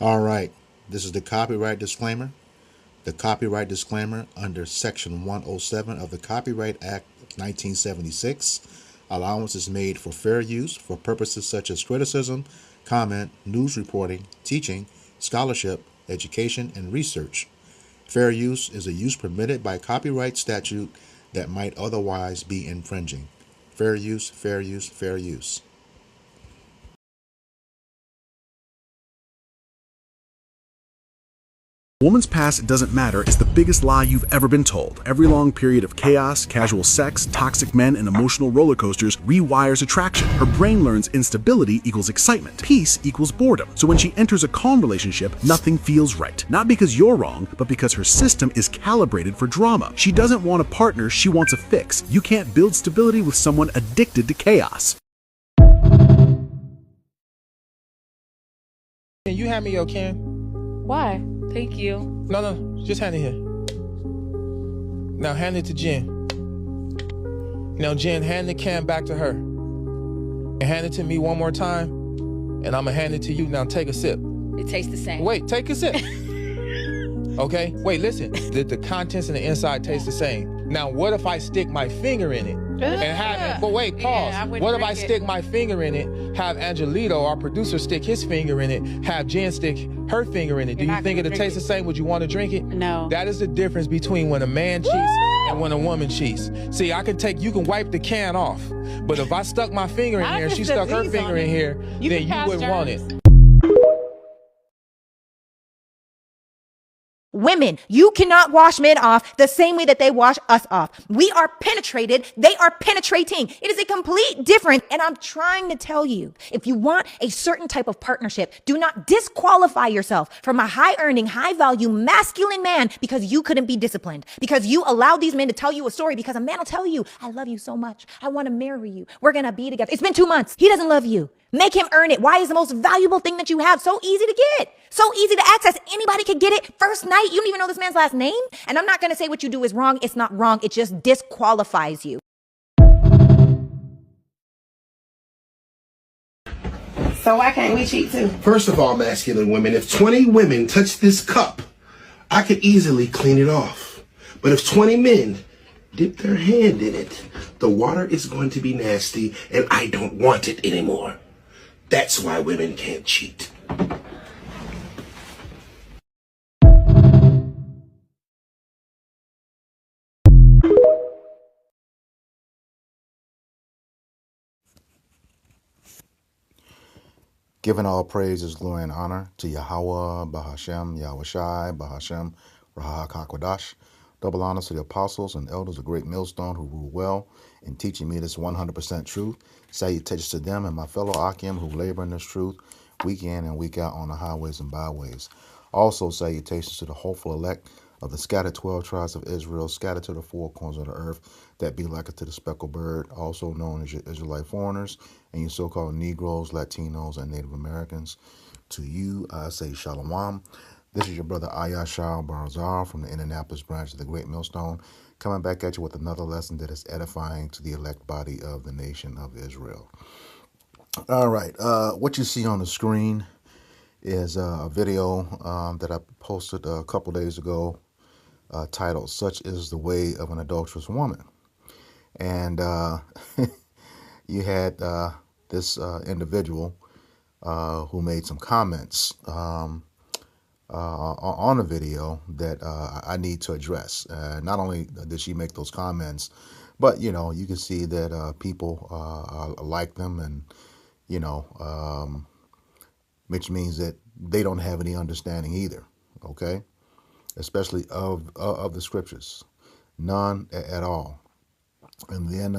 All right, this is the copyright disclaimer. The copyright disclaimer under Section 107 of the Copyright Act of 1976. Allowance is made for fair use for purposes such as criticism, comment, news reporting, teaching, scholarship, education, and research. Fair use is a use permitted by copyright statute that might otherwise be infringing. Fair use, fair use, fair use. A woman's past doesn't matter is the biggest lie you've ever been told. Every long period of chaos, casual sex, toxic men, and emotional roller coasters rewires attraction. Her brain learns instability equals excitement. Peace equals boredom. So when she enters a calm relationship, nothing feels right. Not because you're wrong, but because her system is calibrated for drama. She doesn't want a partner, she wants a fix. You can't build stability with someone addicted to chaos. Can you hand me your can? Why? Thank you. No, just hand it here. Now hand it to Jen. Now Jen, hand the can back to her. And hand it to me one more time, and I'm gonna hand it to you. Now take a sip. It tastes the same. Wait, take a sip. Okay, wait, listen. The contents and the inside taste the same. Now what if I stick my finger in it? And have, but wait, pause. Yeah, what if I stick my finger in it, have Angelito, our producer, stick his finger in it, have Jen stick her finger in it? Do you think it'll taste the same? Would you want to drink it? No. That is the difference between when a man cheats and when a woman cheats. See, you can wipe the can off, but if I stuck my finger in here and she stuck her finger in here, then you wouldn't want it. Women, you cannot wash men off the same way that they wash us off. We are penetrated. They are penetrating. It is a complete difference. And I'm trying to tell you, if you want a certain type of partnership, do not disqualify yourself from a high earning, high value, masculine man because you couldn't be disciplined, because you allowed these men to tell you a story, because a man will tell you, I love you so much. I want to marry you. We're going to be together. It's been 2 months. He doesn't love you. Make him earn it. Why is the most valuable thing that you have so easy to get? So easy to access. Anybody could get it. First night, you don't even know this man's last name. And I'm not going to say what you do is wrong. It's not wrong. It just disqualifies you. So why can't we cheat too? First of all, masculine women, if 20 women touch this cup, I could easily clean it off. But if 20 men dip their hand in it, the water is going to be nasty and I don't want it anymore. That's why women can't cheat. Giving all praises, glory, and honor to Yahweh, Bahashem, Yahushai, Bahashem, Rahak HaKodash. Double honors to the apostles and elders of Great Millstone who rule well in teaching me this 100% truth. Salutations to them and my fellow Akim who labor in this truth week in and week out on the highways and byways. Also, salutations to the hopeful elect of the scattered 12 tribes of Israel, scattered to the four corners of the earth, that be like unto the speckled bird, also known as your Israelite foreigners, and your so-called Negroes, Latinos, and Native Americans. To you, I say Shalom. This is your brother Ayashar Barzar from the Indianapolis branch of the Great Millstone, coming back at you with another lesson that is edifying to the elect body of the nation of Israel. All right, what you see on the screen is a video that I posted a couple days ago titled, Such is the Way of an Adulterous Woman. And you had this individual who made some comments on the video that I need to address. Not only did she make those comments, but, you know, you can see that people like them and, you know, which means that they don't have any understanding either, okay? Especially of the scriptures. None at all. And then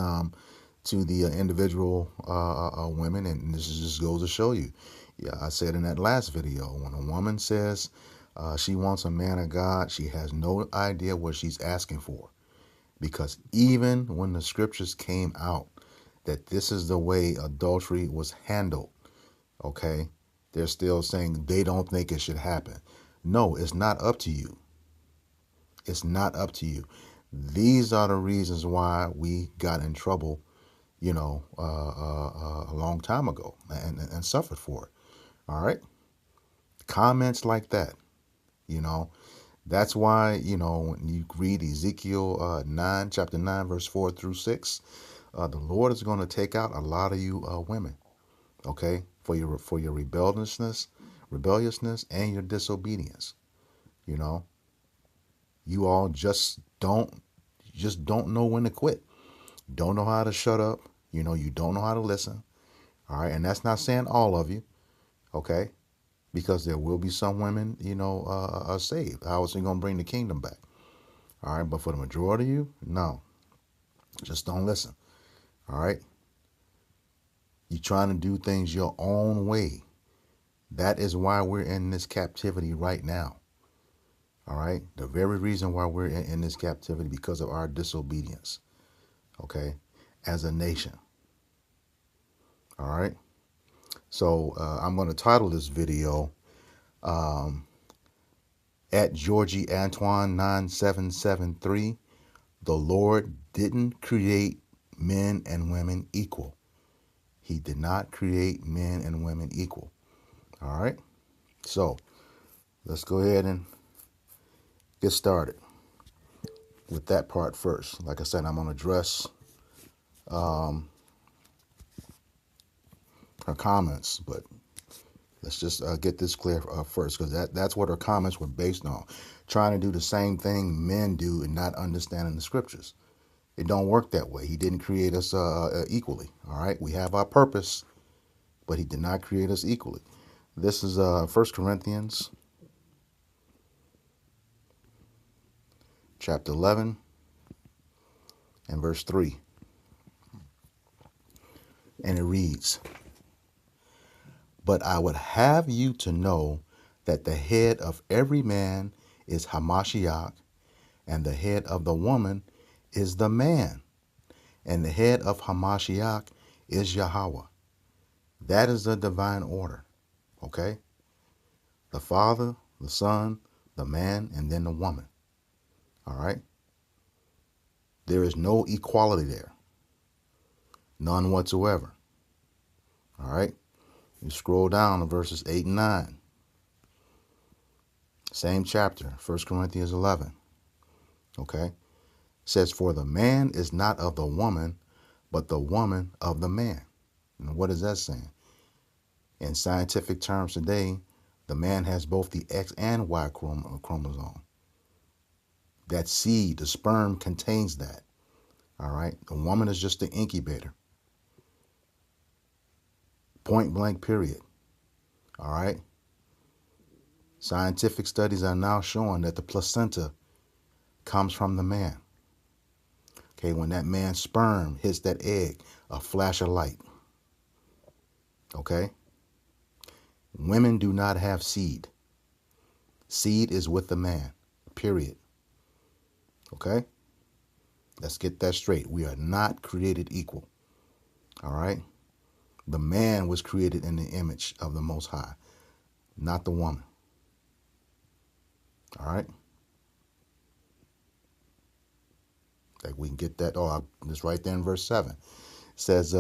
to the individual women, and this just goes to show you. Yeah, I said in that last video, when a woman says she wants a man of God, she has no idea what she's asking for. Because even when the scriptures came out that this is the way adultery was handled, okay, they're still saying they don't think it should happen. No, it's not up to you. It's not up to you. These are the reasons why we got in trouble, you know, a long time ago and suffered for it. All right. Comments like that, you know, that's why, you know, when you read Ezekiel 9, chapter 9, verse 4 through 6, the Lord is going to take out a lot of you women, okay, for your rebelliousness, and your disobedience. You know, you all just don't know when to quit. Don't know how to shut up. You know, you don't know how to listen. All right, and that's not saying all of you, okay, because there will be some women, you know, saved. How is he going to bring the kingdom back? All right, but for the majority of you, no, just don't listen. All right, you're trying to do things your own way. That is why we're in this captivity right now. All right, the very reason why we're in this captivity, because of our disobedience, okay, as a nation. All right, so I'm going to title this video at Georgie Antoine 9773, the Lord didn't create men and women equal. He did not create men and women equal. All right, so let's go ahead and get started with that part first. Like I said, I'm going to address her comments, but let's just get this clear first, because that's what her comments were based on. Trying to do the same thing men do and not understanding the scriptures. It don't work that way. He didn't create us equally. All right, we have our purpose, but he did not create us equally. This is 1 Corinthians chapter 11 and verse 3. And it reads, "But I would have you to know that the head of every man is Hamashiach, and the head of the woman is the man, and the head of Hamashiach is Yahweh." That is the divine order, okay? The Father, the Son, the man, and then the woman, all right? There is no equality there, none whatsoever, all right? You scroll down to verses 8 and 9. Same chapter, 1 Corinthians 11, okay? It says, "For the man is not of the woman, but the woman of the man." And what is that saying? In scientific terms today, the man has both the X and Y chromosome. That seed, the sperm, contains that. All right? The woman is just the incubator. Point blank, period. All right? Scientific studies are now showing that the placenta comes from the man. Okay, when that man's sperm hits that egg, a flash of light. Okay? Women do not have seed. Seed is with the man, period. Okay? Let's get that straight. We are not created equal. All right? The man was created in the image of the Most High, not the woman. All right? Like we can get that. Oh, it's right there in verse 7. It says,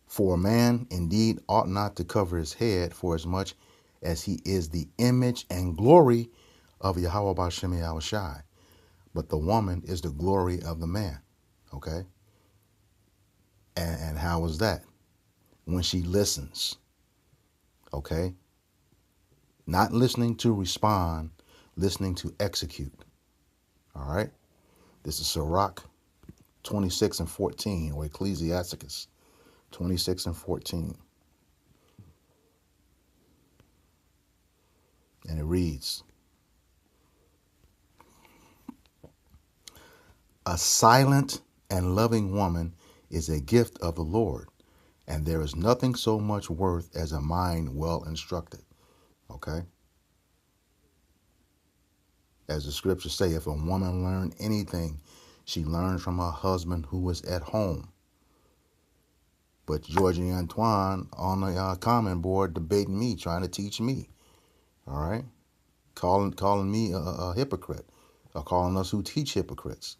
"For a man indeed ought not to cover his head, for as much as he is the image and glory of Yahweh B'Shem Yahushai, but the woman is the glory of the man." Okay? And how is that? When she listens. Okay? Not listening to respond, listening to execute. All right? This is Sirach 26 and 14, or Ecclesiasticus 26 and 14. And it reads, "A silent and loving woman is a gift of the Lord, and there is nothing so much worth as a mind well instructed." Okay? As the scriptures say, if a woman learn anything, she learns from her husband who is at home. But Georgie Antoine on the comment board debating me, trying to teach me. All right? Calling me a hypocrite, or calling us who teach hypocrites.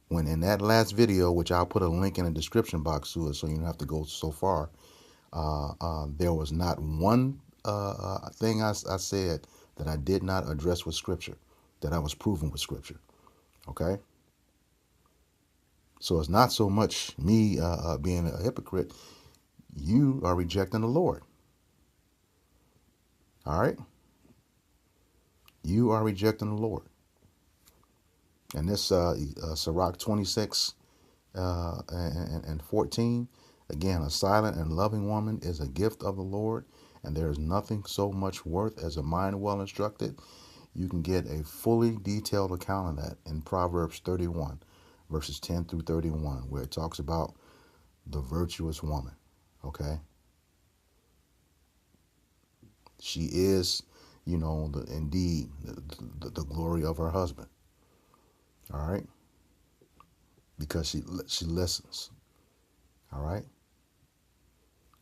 When in that last video, which I'll put a link in the description box to it so you don't have to go so far, There was not one thing I said that I did not address with Scripture, that I was proven with Scripture. Okay? So it's not so much me being a hypocrite. You are rejecting the Lord. All right? You are rejecting the Lord. And this Sirach 26 and 14, again, a silent and loving woman is a gift of the Lord, and there is nothing so much worth as a mind well instructed. You can get a fully detailed account of that in Proverbs 31, verses 10 through 31, where it talks about the virtuous woman. Okay? She is, indeed the glory of her husband. All right? Because she listens. All right?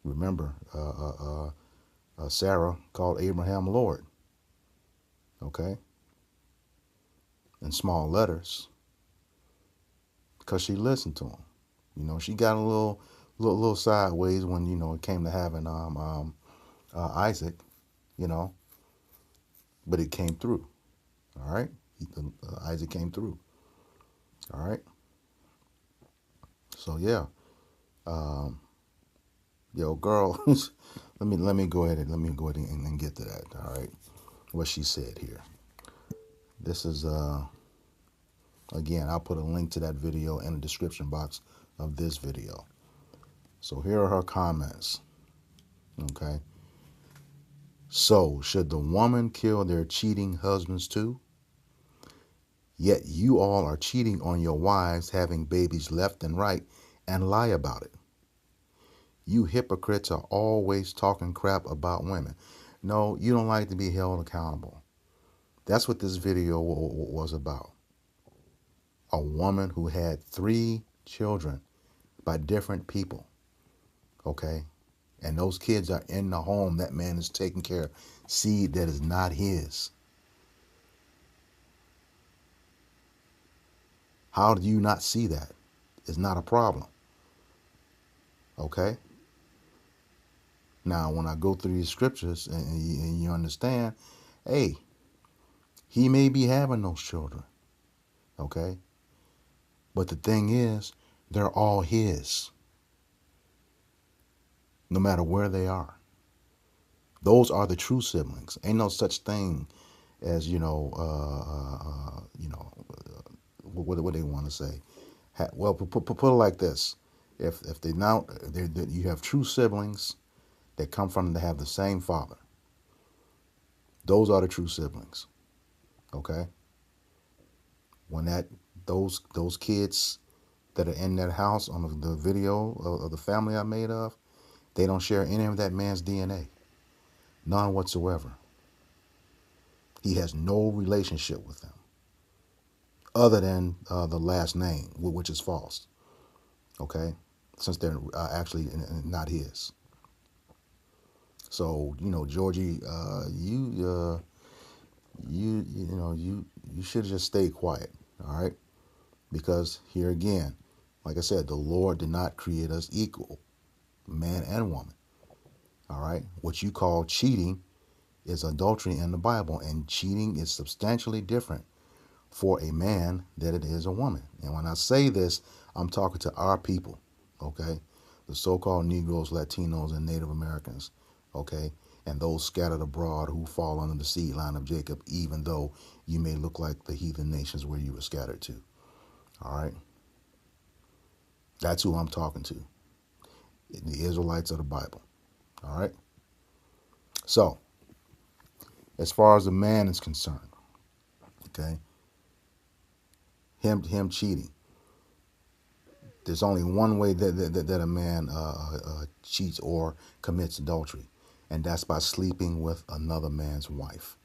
Remember, Sarah called Abraham Lord. Okay? In small letters. Because she listened to him. She got a little sideways when, it came to having Isaac, but it came through. All right? Isaac came through. All right? So yeah. Yo, girl, let me go ahead and get to that. All right, what she said here. This is again, I'll put a link to that video in the description box of this video. So here are her comments. Okay. So should the woman kill their cheating husbands too? Yet you all are cheating on your wives, having babies left and right, and lie about it. You hypocrites are always talking crap about women. No, you don't like to be held accountable. That's what this video was about. A woman who had 3 children by different people. Okay? And those kids are in the home that man is taking care of. Seed that is not his. How do you not see that? It's not a problem. Okay? Now, when I go through these scriptures and you understand, hey, he may be having those children, okay? But the thing is, they're all his, no matter where they are. Those are the true siblings. Ain't no such thing as, what they want to say. Well, put it like this: if you have true siblings that come from to have the same father. Those are the true siblings. Okay? When those kids that are in that house on the video of the family I made of, they don't share any of that man's DNA. None whatsoever. He has no relationship with them other than the last name, which is false. Okay? Since they're actually not his. So, Georgie, you should just stay quiet, all right? Because here again, like I said, the Lord did not create us equal, man and woman, all right? What you call cheating is adultery in the Bible, and cheating is substantially different for a man than it is a woman. And when I say this, I'm talking to our people, okay? The so-called Negroes, Latinos, and Native Americans. Okay, and those scattered abroad who fall under the seed line of Jacob, even though you may look like the heathen nations where you were scattered to. All right, that's who I'm talking to. The Israelites of the Bible. All right. So, as far as the man is concerned, okay, him cheating. There's only one way that a man cheats or commits adultery. And that's by sleeping with another man's wife.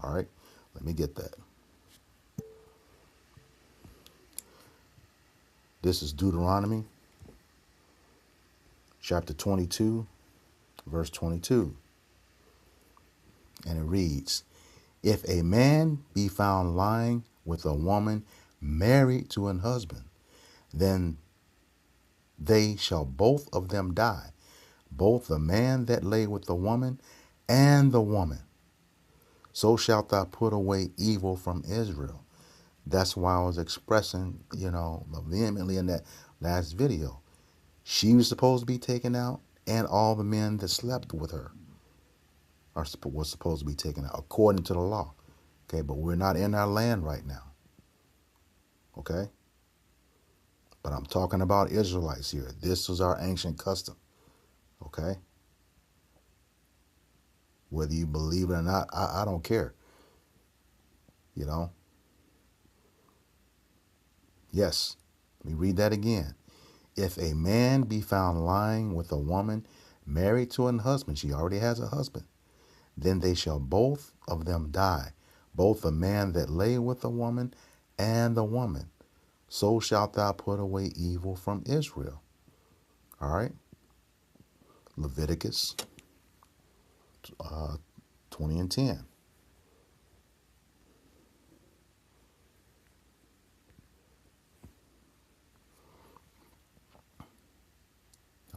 All right? Let me get that. This is Deuteronomy chapter 22, verse 22. And it reads, if a man be found lying with a woman married to an husband, then they shall both of them die. both the man that lay with the woman and the woman. So shalt thou put away evil from Israel. That's why I was expressing, vehemently in that last video. She was supposed to be taken out, and all the men that slept with her was supposed to be taken out according to the law. Okay, but we're not in our land right now. Okay? But I'm talking about Israelites here. This was our ancient custom. Okay? Whether you believe it or not, I don't care. Yes. Let me read that again. If a man be found lying with a woman married to an husband, she already has a husband, then they shall both of them die, both the man that lay with the woman and the woman. So shalt thou put away evil from Israel. All right? Leviticus 20 and 10.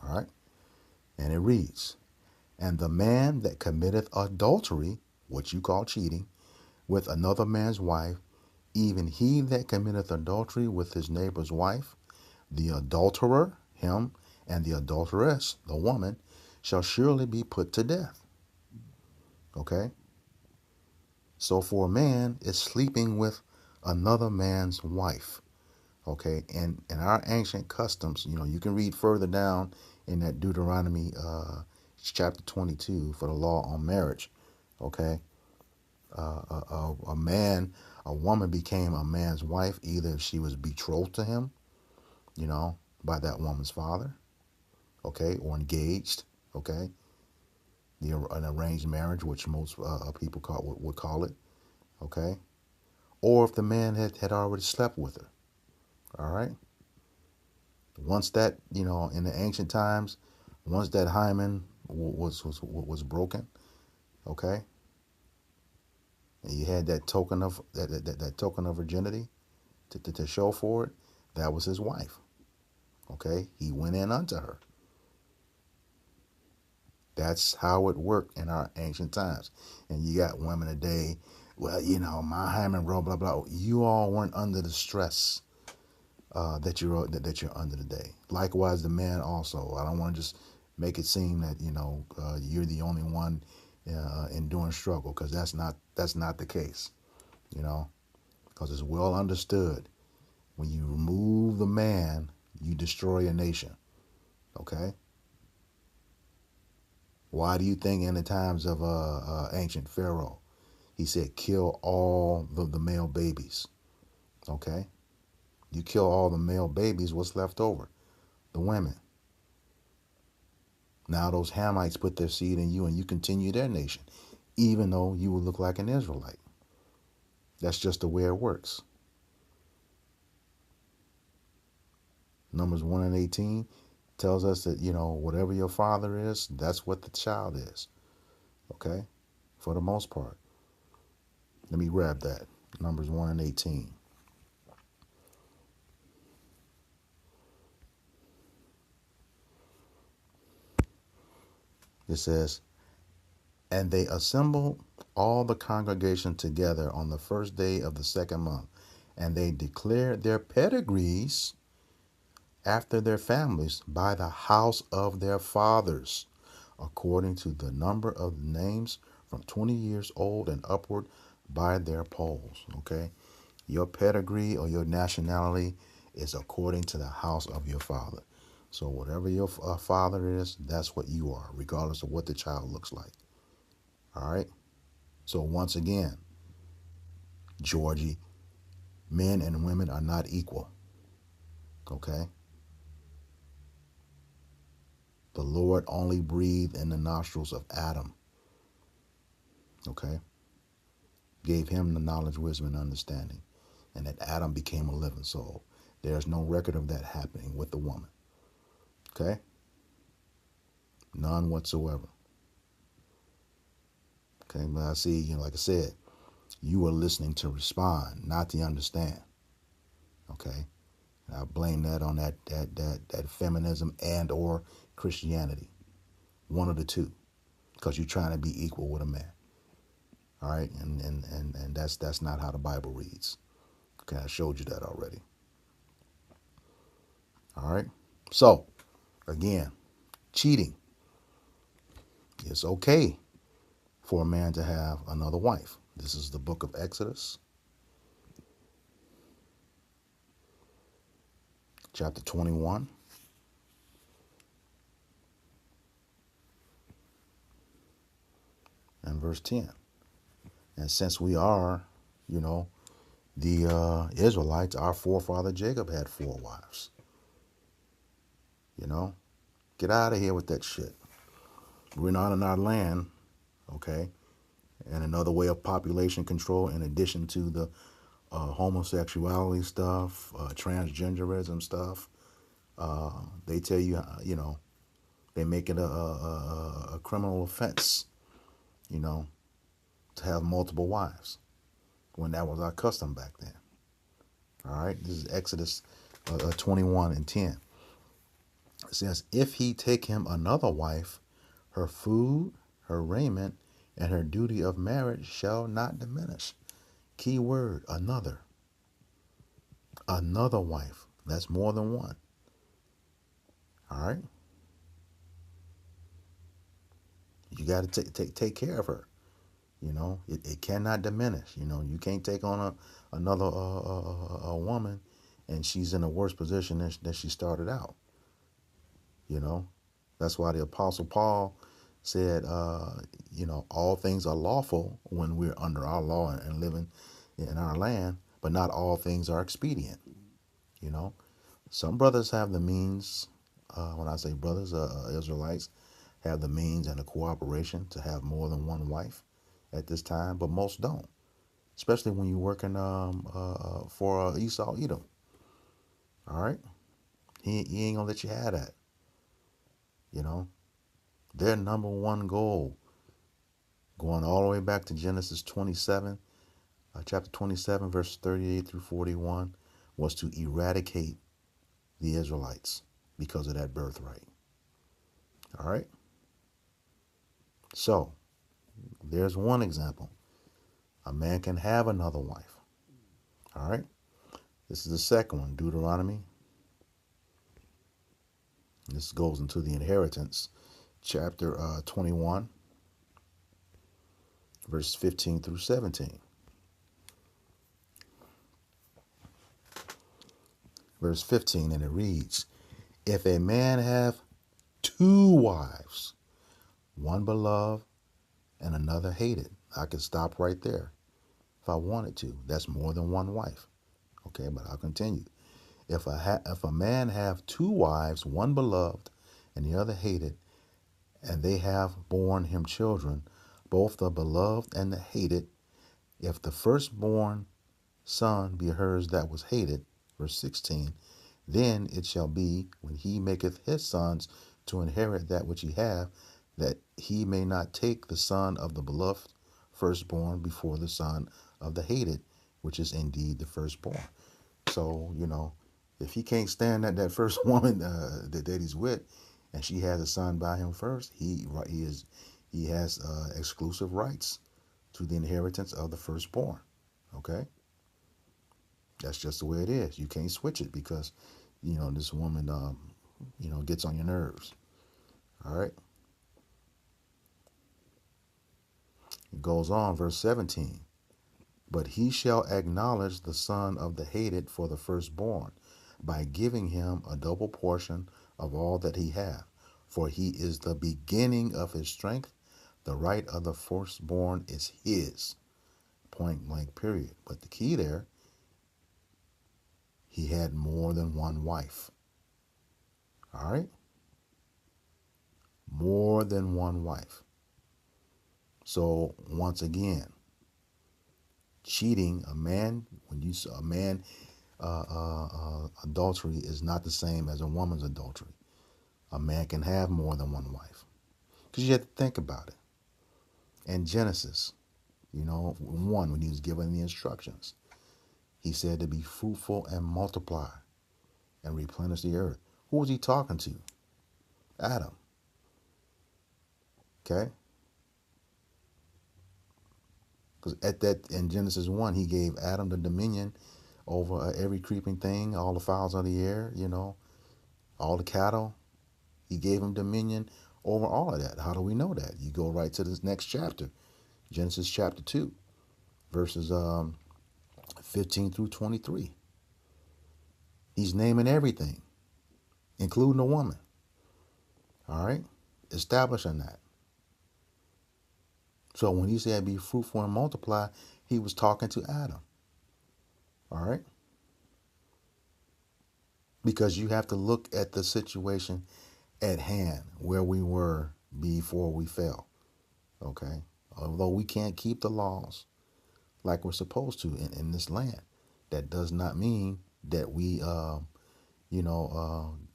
All right? And it reads, and the man that committeth adultery, what you call cheating, with another man's wife, even he that committeth adultery with his neighbor's wife, the adulterer, him, and the adulteress, the woman, shall surely be put to death. Okay? So for a man is sleeping with another man's wife. Okay? And in our ancient customs, you can read further down in that Deuteronomy chapter 22 for the law on marriage. Okay? A woman became a man's wife either if she was betrothed to him, by that woman's father, okay, or engaged, okay, an arranged marriage, which most people would call it, okay, or if the man had already slept with her, all right. Once that, in the ancient times, once that hymen was broken, okay, and you had that token of that token of virginity to show for it, that was his wife. Okay, he went in unto her. That's how it worked in our ancient times. And you got women today, well, my hymen, blah blah blah. You all weren't under the stress that you're under today. Likewise, the man also. I don't want to just make it seem that you're the only one enduring struggle, because that's not the case. Because it's well understood, when you remove the man, you destroy a nation. Okay? Why do you think in the times of ancient Pharaoh, he said, kill all the male babies? Okay? You kill all the male babies, what's left over? The women. Now those Hamites put their seed in you and you continue their nation, even though you will look like an Israelite. That's just the way it works. Numbers 1 and 18 tells us that, whatever your father is, that's what the child is. Okay? For the most part. Let me grab that. Numbers 1 and 18. It says, and they assembled all the congregation together on the first day of the second month, and they declared their pedigrees after their families by the house of their fathers, according to the number of names from 20 years old and upward by their polls. Okay? Your pedigree or your nationality is according to the house of your father. So whatever your father is, that's what you are, regardless of what the child looks like. All right? So once again, Georgie, men and women are not equal. Okay? The Lord only breathed in the nostrils of Adam. Okay? Gave him the knowledge, wisdom, and understanding. And that Adam became a living soul. There's no record of that happening with the woman. Okay? None whatsoever. Okay, but I see, like I said, you are listening to respond, not to understand. Okay? And I blame that on that feminism and or Christianity. one of the two, because you're trying to be equal with a man. All right, and that's not how the Bible reads. Okay, I showed you that already. All right, so again, cheating. It's okay for a man to have another wife. This is the book of Exodus, chapter 21. And verse 10. And since we are, the Israelites, our forefather Jacob had 4 wives. Get out of here with that shit. We're not in our land, okay? And another way of population control, in addition to the homosexuality stuff, transgenderism stuff, they tell you, they make it a criminal offense, to have multiple wives, when that was our custom back then. All right, this is Exodus 21 and 10. It says, if he take him another wife, her food, her raiment, and her duty of marriage shall not diminish. Key word, another. Another wife. That's more than one. All right? You got to take care of her. It cannot diminish. You can't take on another a woman and she's in a worse position than she started out. That's why the Apostle Paul said, all things are lawful when we're under our law and living in our land, but not all things are expedient. Some brothers have the means, when I say brothers, Israelites, have the means and the cooperation to have more than one wife at this time, but most don't, especially when you're working for Esau, Edom. All right? He ain't going to let you have that. Their number one goal, going all the way back to Genesis 27, chapter 27, verse 38 through 41, was to eradicate the Israelites because of that birthright. All right? So, there's one example. A man can have another wife. All right? This is the second one, Deuteronomy. This goes into the inheritance, chapter 21, verse 15 through 17. Verse 15, and it reads, if a man have 2 wives, one beloved and another hated. I could stop right there if I wanted to. That's more than one wife. Okay, but I'll continue. If a man have 2 wives, one beloved and the other hated, and they have borne him children, both the beloved and the hated, if the firstborn son be hers that was hated, verse 16, then it shall be, when he maketh his sons to inherit that which he hath, that he may not take the son of the beloved firstborn before the son of the hated, which is indeed the firstborn. So, if he can't stand that first woman that he's with, and she has a son by him first, he has exclusive rights to the inheritance of the firstborn. Okay? That's just the way it is. You can't switch it because, this woman, gets on your nerves. All right? It goes on, verse 17. But he shall acknowledge the son of the hated for the firstborn, by giving him a double portion of all that he hath. For he is the beginning of his strength. The right of the firstborn is his. Point blank, period. But the key there, he had more than one wife. All right? More than one wife. So once again, cheating, adultery is not the same as a woman's adultery. A man can have more than one wife. Because you have to think about it. In Genesis, 1, when he was given the instructions, he said to be fruitful and multiply and replenish the earth. Who was he talking to? Adam. Okay? Because in Genesis 1, he gave Adam the dominion over every creeping thing, all the fowls of the air, all the cattle. He gave him dominion over all of that. How do we know that? You go right to this next chapter, Genesis chapter 2, verses 15 through 23. He's naming everything, including the woman. All right? Establishing that. So when he said be fruitful and multiply, he was talking to Adam. All right? Because you have to look at the situation at hand, where we were before we fell. Okay? Although we can't keep the laws like we're supposed to in this land, that does not mean that we,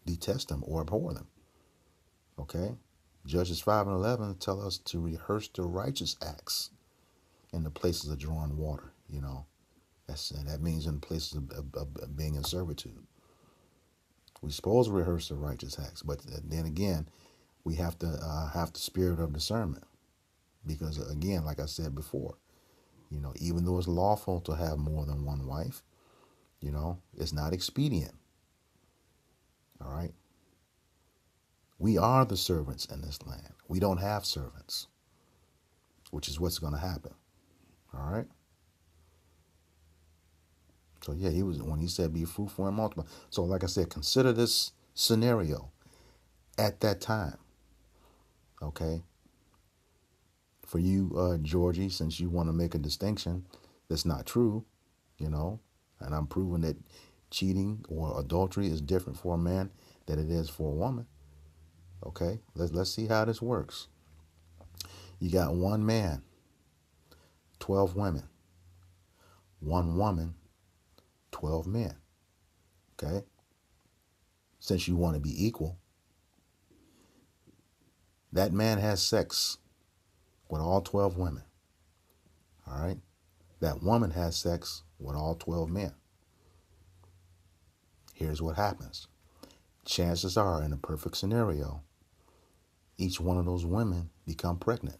detest them or abhor them. Okay? Judges 5:11 tell us to rehearse the righteous acts in the places of drawing water. That means in places of being in servitude. We're supposed to rehearse the righteous acts, but then again, we have to have the spirit of discernment, because again, like I said before, even though it's lawful to have more than one wife, it's not expedient. All right. We are the servants in this land. We don't have servants, which is what's going to happen. All right. So yeah, when he said be fruitful and multiply. So like I said, consider this scenario at that time. Okay. For you, Georgie, since you want to make a distinction that's not true, and I'm proving that cheating or adultery is different for a man than it is for a woman. Okay, let's see how this works. You got one man, 12 women. One woman, 12 men. Okay? Since you want to be equal, that man has sex with all 12 women. All right? That woman has sex with all 12 men. Here's what happens. Chances are, in a perfect scenario, each one of those women become pregnant.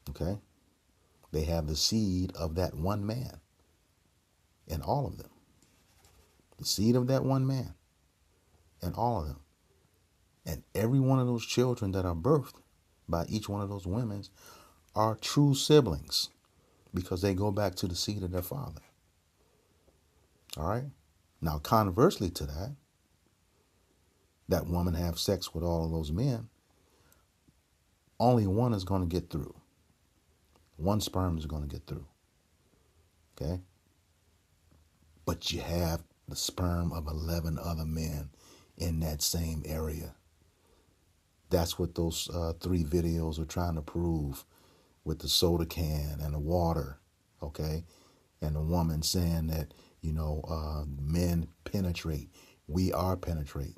Okay? They have the seed of that one man in all of them. The seed of that one man in all of them. And every one of those children that are birthed by each one of those women are true siblings, because they go back to the seed of their father. All right? Now, conversely to that woman have sex with all of those men, only one is going to get through. One sperm is going to get through. Okay? But you have the sperm of 11 other men in that same area. That's what those 3 videos are trying to prove, with the soda can and the water, okay? And the woman saying that, men penetrate. We are penetrated.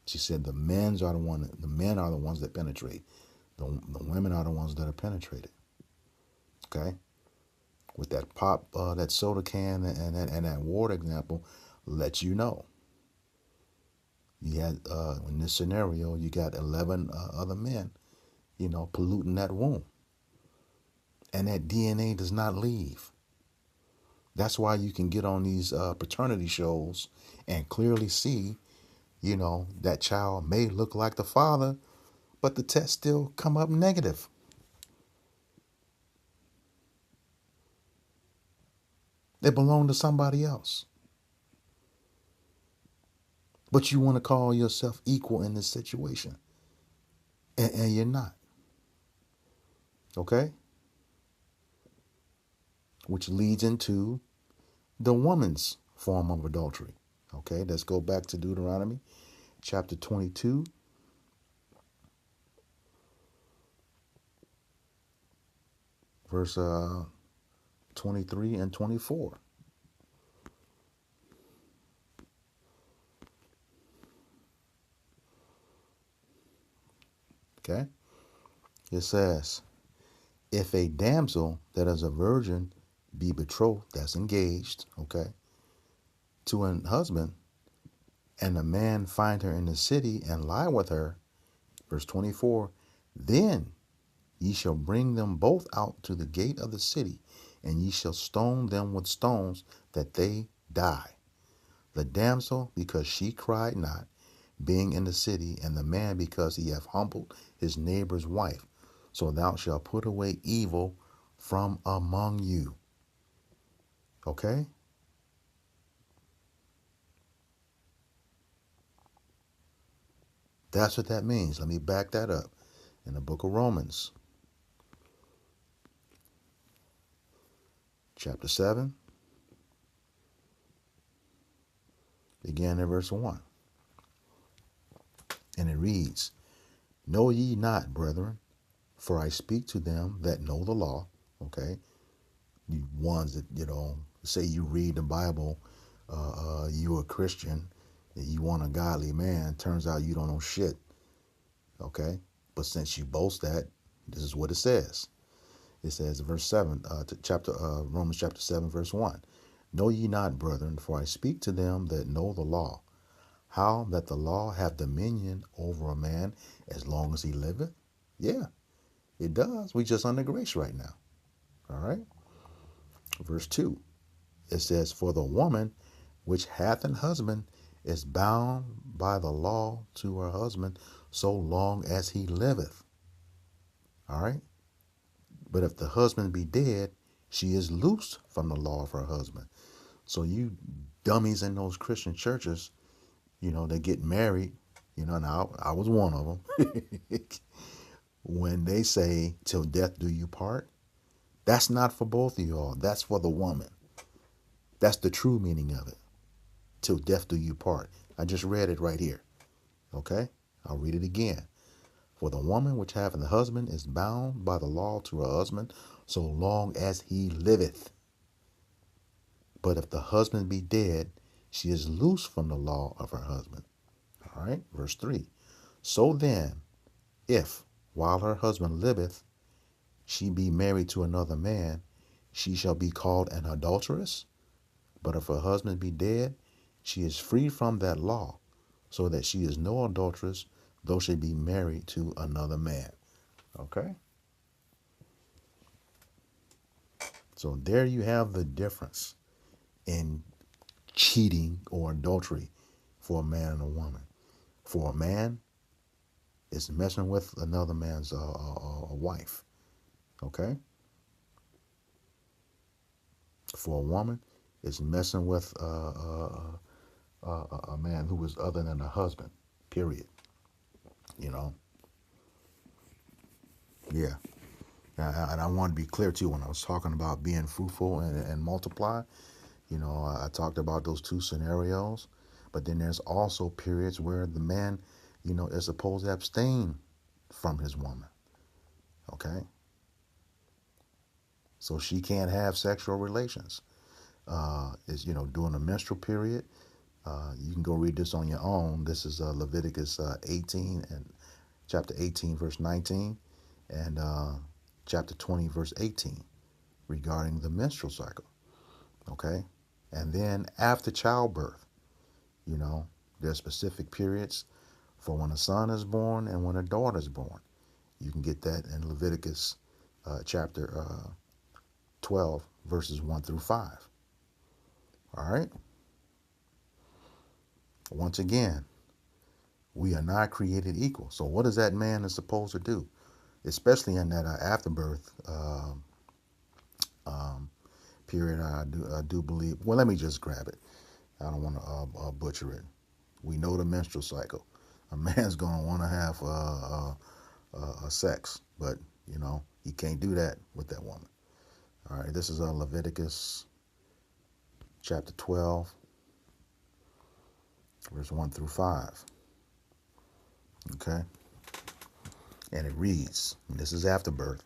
She said the men are the ones that penetrate. The women are the ones that are penetrated. Okay? With that pop, that soda can and that water example, let you know. You had, in this scenario, you got 11 other men, polluting that womb. And that DNA does not leave. That's why you can get on these paternity shows and clearly see, that child may look like the father, but the test still come up negative. They belong to somebody else. But you want to call yourself equal in this situation. And you're not. Okay? Which leads into the woman's form of adultery. Okay, let's go back to Deuteronomy chapter 22. Verse 23 and 24. Okay? It says, if a damsel that is a virgin be betrothed, that's engaged, okay, to an husband, and a man find her in the city and lie with her, verse 24, then ye shall bring them both out to the gate of the city, and ye shall stone them with stones, that they die. The damsel, because she cried not, being in the city, and the man, because he hath humbled his neighbor's wife. So thou shalt put away evil from among you. Okay? That's what that means. Let me back that up. In the book of Romans, chapter 7, began in verse 1. And it reads, Know ye not, brethren, for I speak to them that know the law. Okay? You ones that, say you read the Bible, you a Christian, you want a godly man, turns out you don't know shit. Okay? But since you boast that, this is what it says. It says, verse 7, Romans chapter 7, verse 1. Know ye not, brethren, for I speak to them that know the law, how that the law hath dominion over a man as long as he liveth? Yeah, it does. We just under grace right now. All right? Verse 2, it says, For the woman which hath an husband is bound by the law to her husband so long as he liveth. All right? But if the husband be dead, she is loosed from the law of her husband. So you dummies in those Christian churches, they get married, now I was one of them. When they say, till death do you part, that's not for both of y'all. That's for the woman. That's the true meaning of it. Till death do you part. I just read it right here. Okay? I'll read it again. For the woman which hath an husband is bound by the law to her husband so long as he liveth. But if the husband be dead, she is loosed from the law of her husband. All right, verse 3. So then, if, while her husband liveth, she be married to another man, she shall be called an adulteress. But if her husband be dead, she is free from that law, so that she is no adulteress, though she be married to another man. Okay? So there you have the difference in cheating or adultery for a man and a woman. For a man, it's messing with another man's wife. Okay? For a woman, it's messing with a man who is other than a husband. Period. Yeah. And I want to be clear too, when I was talking about being fruitful and multiply, I talked about those two scenarios, but then there's also periods where the man, is supposed to abstain from his woman. Okay? So she can't have sexual relations. During the menstrual period, you can go read this on your own. This is Leviticus 18 and chapter 18, verse 19, and chapter 20, verse 18, regarding the menstrual cycle. Okay? And then after childbirth, there's specific periods for when a son is born and when a daughter is born. You can get that in Leviticus chapter 12, verses 1 through 5. All right? Once again, we are not created equal. So what is that man is supposed to do? Especially in that afterbirth period, I do believe. Well, let me just grab it. I don't want to butcher it. We know the menstrual cycle. A man's going to want to have sex, but he can't do that with that woman. All right, this is Leviticus chapter 12, verse 1 through 5. Okay, and it reads, and this is after birth.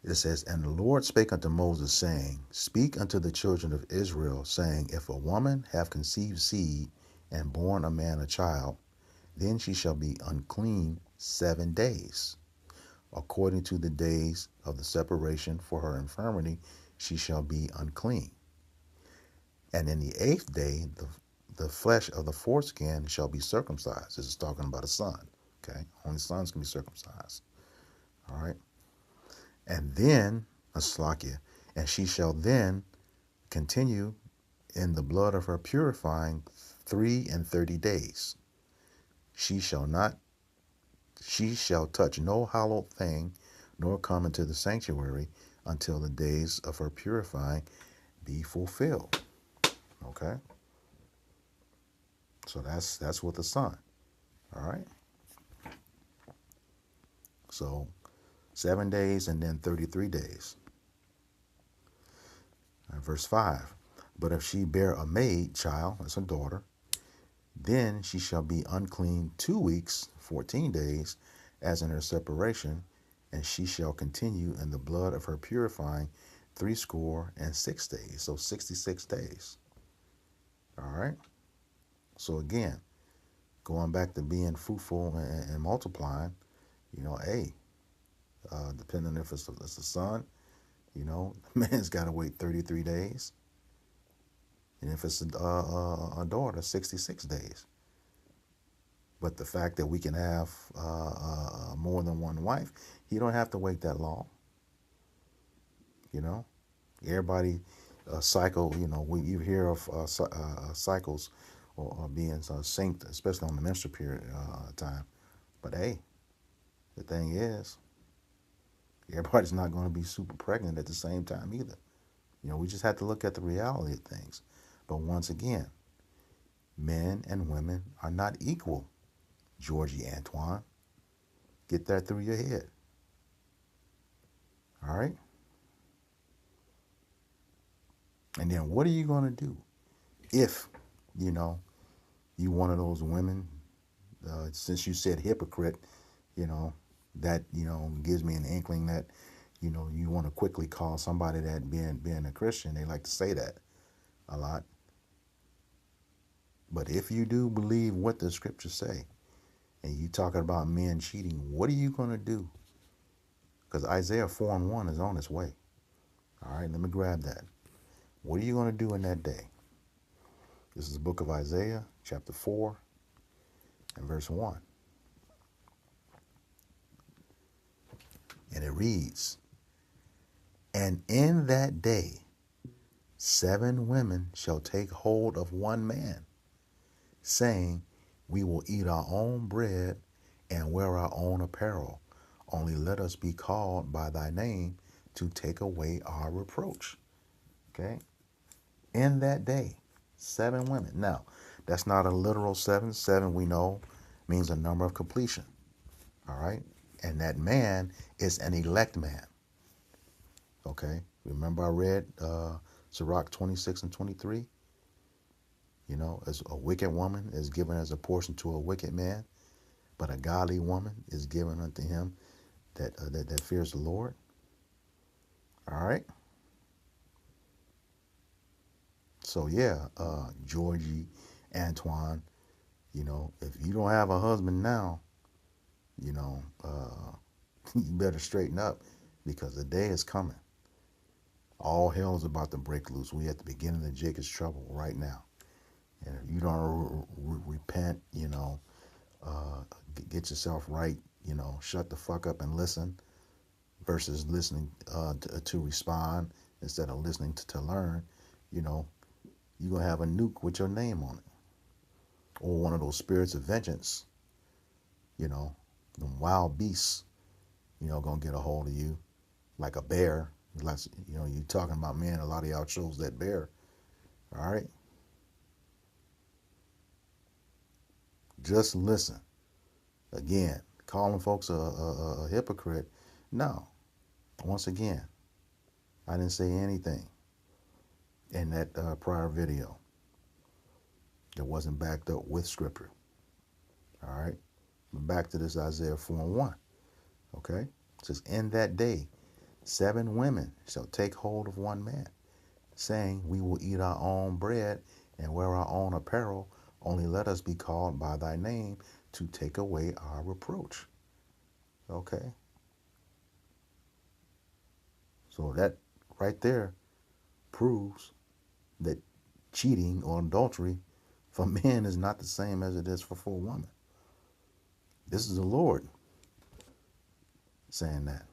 It says, And the Lord spake unto Moses, saying, Speak unto the children of Israel, saying, If a woman have conceived seed and born a man a child, then she shall be unclean 7 days. According to the days of the separation for her infirmity, she shall be unclean. And in the 8th day, the flesh of the foreskin shall be circumcised. This is talking about a son. Okay, only sons can be circumcised. All right, and then Aslakia, and she shall then continue in the blood of her purifying 3 30 days. She shall touch no hallowed thing, nor come into the sanctuary until the days of her purifying be fulfilled. Okay? So that's with the son. All right? So 7 days and then 33 days. Verse 5. But if she bear a maid child, that's a daughter, then she shall be unclean 2 weeks, 14 days, as in her separation, and she shall continue in the blood of her purifying 60 days. So 66 days. All right. So again, going back to being fruitful and multiplying, depending if it's a son, the man's got to wait 33 days. And if it's a daughter, 66 days. But the fact that we can have more than one wife, you don't have to wait that long. Everybody cycle, you hear of cycles or being synced, especially on the menstrual period time. But hey, the thing is, everybody's not going to be super pregnant at the same time either. We just have to look at the reality of things. But once again, men and women are not equal. Georgie Antoine, get that through your head. All right? And then what are you going to do if, you one of those women, since you said hypocrite, that, gives me an inkling that, you want to quickly call somebody that being a Christian. They like to say that a lot. But if you do believe what the scriptures say, and you talking about men cheating, what are you going to do? Because Isaiah 4:1 is on its way. All right, let me grab that. What are you going to do in that day? This is the book of Isaiah, chapter 4, and verse 1. And it reads, and in that day 7 women shall take hold of one man, saying, we will eat our own bread and wear our own apparel. Only let us be called by thy name to take away our reproach. Okay? In that day, 7 women. Now, that's not a literal 7. 7, we know, means a number of completion. All right? And that man is an elect man. Okay? Remember I read Sirach 26 and 23? As a wicked woman is given as a portion to a wicked man, but a godly woman is given unto him that fears the Lord. All right. So yeah, Georgie, Antoine, if you don't have a husband now, you better straighten up, because the day is coming. All hell is about to break loose. We at the beginning of Jacob's trouble right now. And if you don't repent, get yourself right, shut the fuck up and listen, versus listening to respond instead of listening to learn, you're going to have a nuke with your name on it. Or one of those spirits of vengeance, them wild beasts, going to get a hold of you like a bear. Like, you talking about, man, a lot of y'all chose that bear. All right. Just listen. Again, calling folks a hypocrite. No. Once again, I didn't say anything in that prior video that wasn't backed up with scripture. All right. But back to this Isaiah 4:1. Okay. It says, in that day, 7 women shall take hold of one man, saying, we will eat our own bread and wear our own apparel. Only let us be called by thy name to take away our reproach. Okay. So that right there proves that cheating or adultery for men is not the same as it is for a woman. This is the Lord saying that.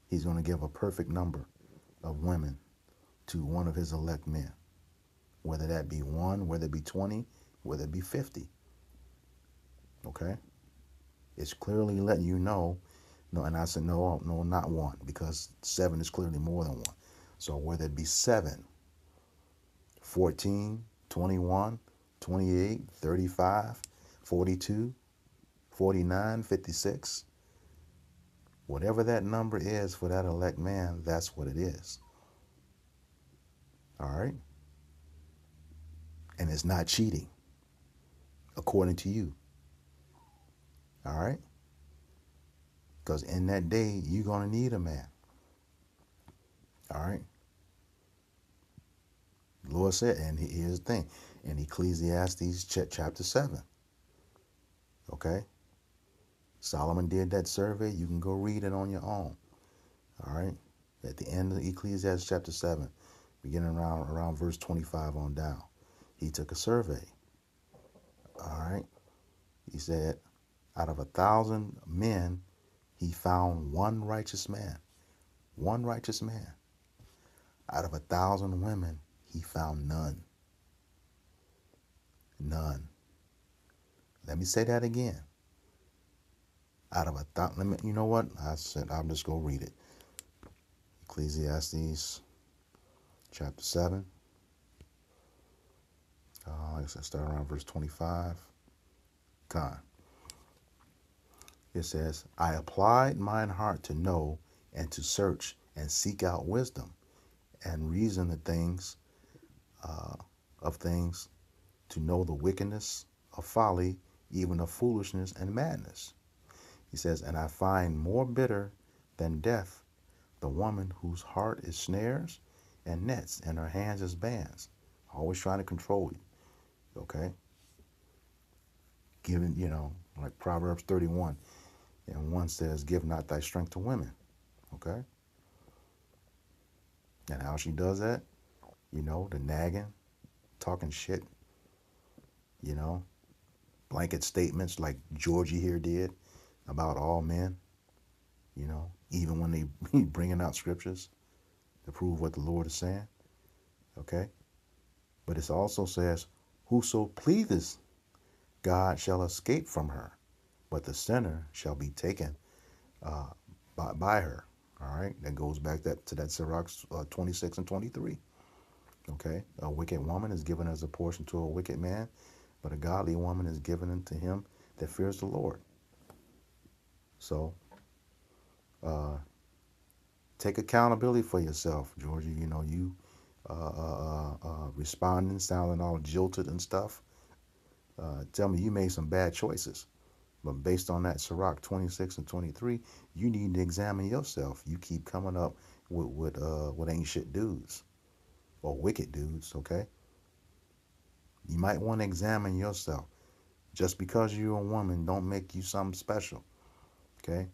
He's going to give a perfect number of women to one of his elect men, whether that be one, whether it be 20, whether it be 50. Okay? It's clearly letting you know. No, and I said, no, not one, because 7 is clearly more than one. So whether it be 7, 14, 21, 28, 35, 42, 49, 56, whatever that number is for that elect man, that's what it is. All right? And it's not cheating, according to you. All right? Because in that day, you're going to need a man. All right? The Lord said, and here's the thing, in Ecclesiastes chapter 7, okay? Solomon did that survey. You can go read it on your own. All right? At the end of Ecclesiastes chapter 7, beginning around verse 25 on down, he took a survey. All right? He said, out of 1,000 men, he found one righteous man. One righteous man. Out of 1,000 women, he found none. None. Let me say that again. Out of 1,000, you know what? I said, I'll just go read it. Ecclesiastes chapter 7. Like I said, start around verse 25. God. It says, I applied mine heart to know and to search and seek out wisdom and reason the things of things, to know the wickedness of folly, even of foolishness and madness. He says, and I find more bitter than death the woman whose heart is snares and nets and her hands is bands, always trying to control you. Okay? Giving, like Proverbs 31. And one says, give not thy strength to women. Okay? And how she does that? The nagging, talking shit, blanket statements like Georgie here did about all men, even when they bringing out scriptures to prove what the Lord is saying. Okay? But it also says, whoso pleaseth God shall escape from her, but the sinner shall be taken by her. All right, that goes back to that Sirach 26 and 23. Okay, a wicked woman is given as a portion to a wicked man, but a godly woman is given unto him that fears the Lord. So, take accountability for yourself, Georgia. You responding, sounding all jilted and stuff. Tell me you made some bad choices. But based on that Sirach 26 and 23, you need to examine yourself. You keep coming up with ain't shit dudes or wicked dudes, okay? You might want to examine yourself. Just because you're a woman don't make you something special, okay?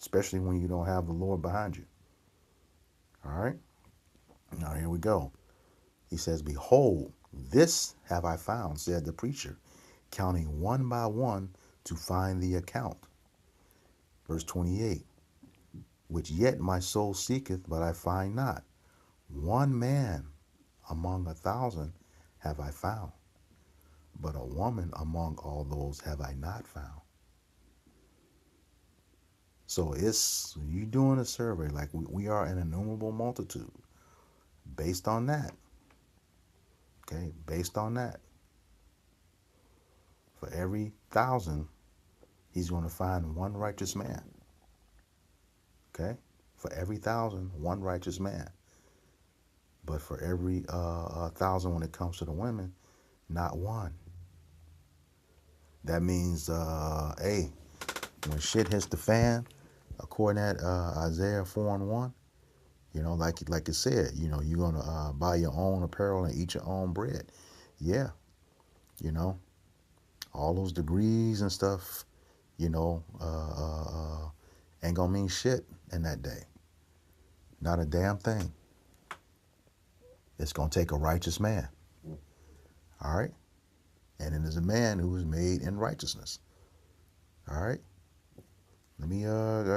Especially when you don't have the Lord behind you. All right? Now here we go. He says, behold, this have I found, said the preacher, counting one by one to find the account. Verse 28, which yet my soul seeketh, but I find not. One man among 1,000 have I found, but a woman among all those have I not found. So you doing a survey like we are an innumerable multitude. Based on that, okay, based on that, for every 1,000, he's going to find one righteous man. Okay? For every 1,000, one righteous man. But for every 1,000 when it comes to the women, not one. That means, hey, when shit hits the fan, according to Isaiah 4:1, like it said, you're going to buy your own apparel and eat your own bread. Yeah, all those degrees and stuff, ain't gonna mean shit in that day. Not a damn thing. It's gonna take a righteous man. All right. And then there's a man who was made in righteousness. All right. Let me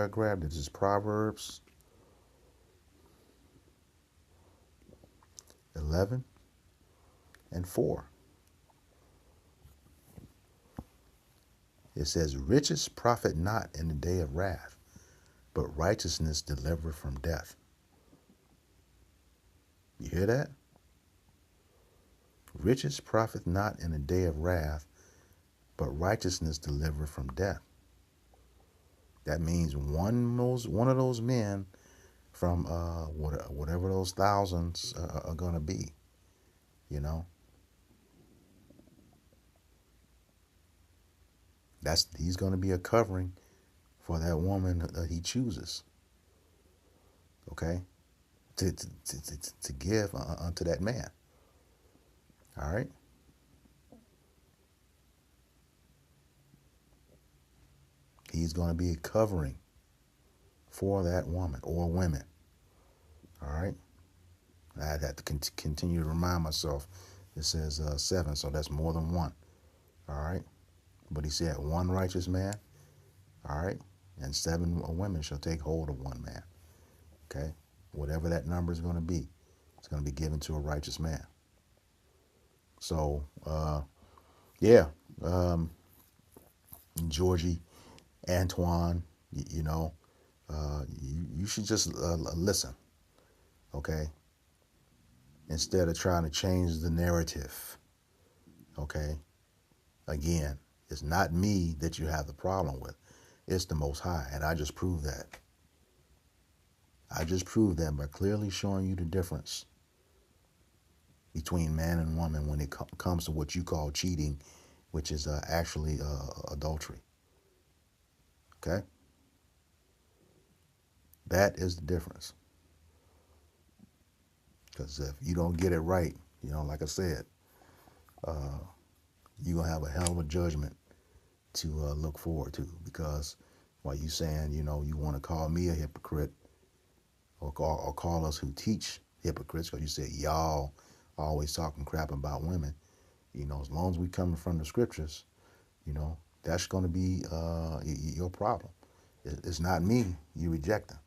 grab this. This is Proverbs 11:4. It says, riches profit not in the day of wrath, but righteousness delivereth from death. You hear that? Riches profit not in the day of wrath, but righteousness delivereth from death. That means one of those men from whatever those thousands are going to be, you know. He's going to be a covering for that woman that he chooses, okay, to give unto that man. All right. He's going to be a covering for that woman or women. All right. I'd have to continue to remind myself. It says 7, so that's more than one. All right. But he said 1 righteous man. All right. And 7 women shall take hold of 1 man. Okay. Whatever that number is going to be, it's going to be given to a righteous man. So, yeah. Georgie, Antoine, you know, you should just listen, okay, instead of trying to change the narrative, okay. Again, it's not me that you have the problem with. It's the Most High, and I just proved that. I just proved that by clearly showing you the difference between man and woman when it comes to what you call cheating, which is actually adultery. Okay? That is the difference. Because if you don't get it right, you know, like I said, you're going to have a hell of a judgment to look forward to. Because while you saying, you know, you want to call me a hypocrite or call us who teach hypocrites, because you said y'all always talking crap about women, you know, as long as we coming from the scriptures, you know, that's going to be your problem. It's not me you rejecting.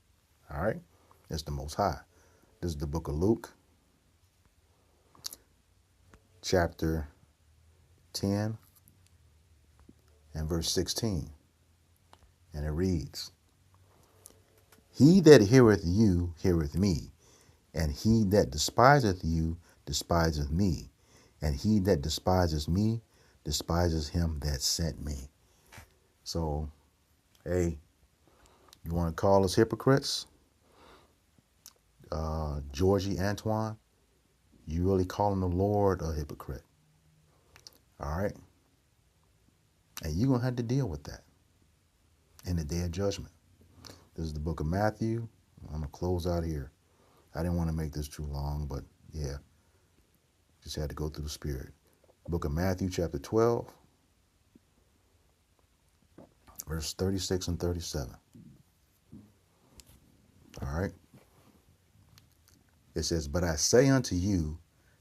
All right? It's the Most High. This is the book of Luke, chapter 10 and verse 16. And it reads, he that heareth you heareth me, and he that despiseth you despiseth me, and he that despises me despises him that sent me. So, hey, you want to call us hypocrites? Georgie, Antoine, you really calling the Lord a hypocrite. All right? And you're going to have to deal with that in the day of judgment. This is the book of Matthew. I'm going to close out here. I didn't want to make this too long, but yeah, just had to go through the spirit. Book of Matthew, chapter 12, verse 36 and 37. All right. It says, but I say unto you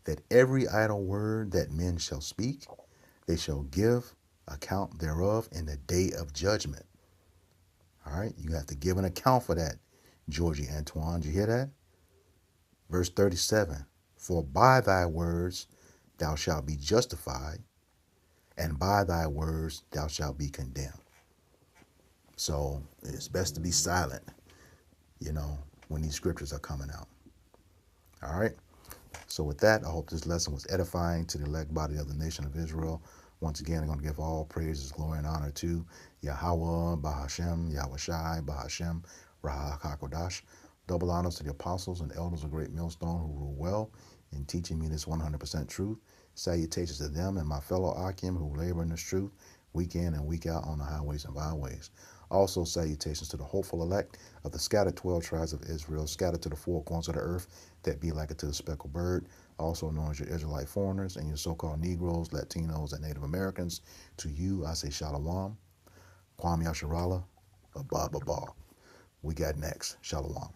that every idle word that men shall speak, they shall give account thereof in the day of judgment. All right. You have to give an account for that, Georgie, Antoine. Did you hear that? Verse 37, for by thy words thou shalt be justified, and by thy words thou shalt be condemned. So it's best to be silent, you know, when these scriptures are coming out. All right. So with that, I hope this lesson was edifying to the elect body of the nation of Israel. Once again, I'm going to give all praises, glory, and honor to Yahweh, Bahashem, Yahushai, Bahashem, Ruach HaKodesh. Double honors to the apostles and elders of Great Millstone who rule well in teaching me this 100% truth. Salutations to them and my fellow Akim who labor in this truth week in and week out on the highways and byways. Also salutations to the hopeful elect of the scattered 12 tribes of Israel, scattered to the 4 corners of the earth that be like it to the speckled bird, also known as your Israelite foreigners and your so-called Negroes, Latinos, and Native Americans. To you, I say Shalom, Kwam Yasharala, Abba Baba. We got next. Shalom.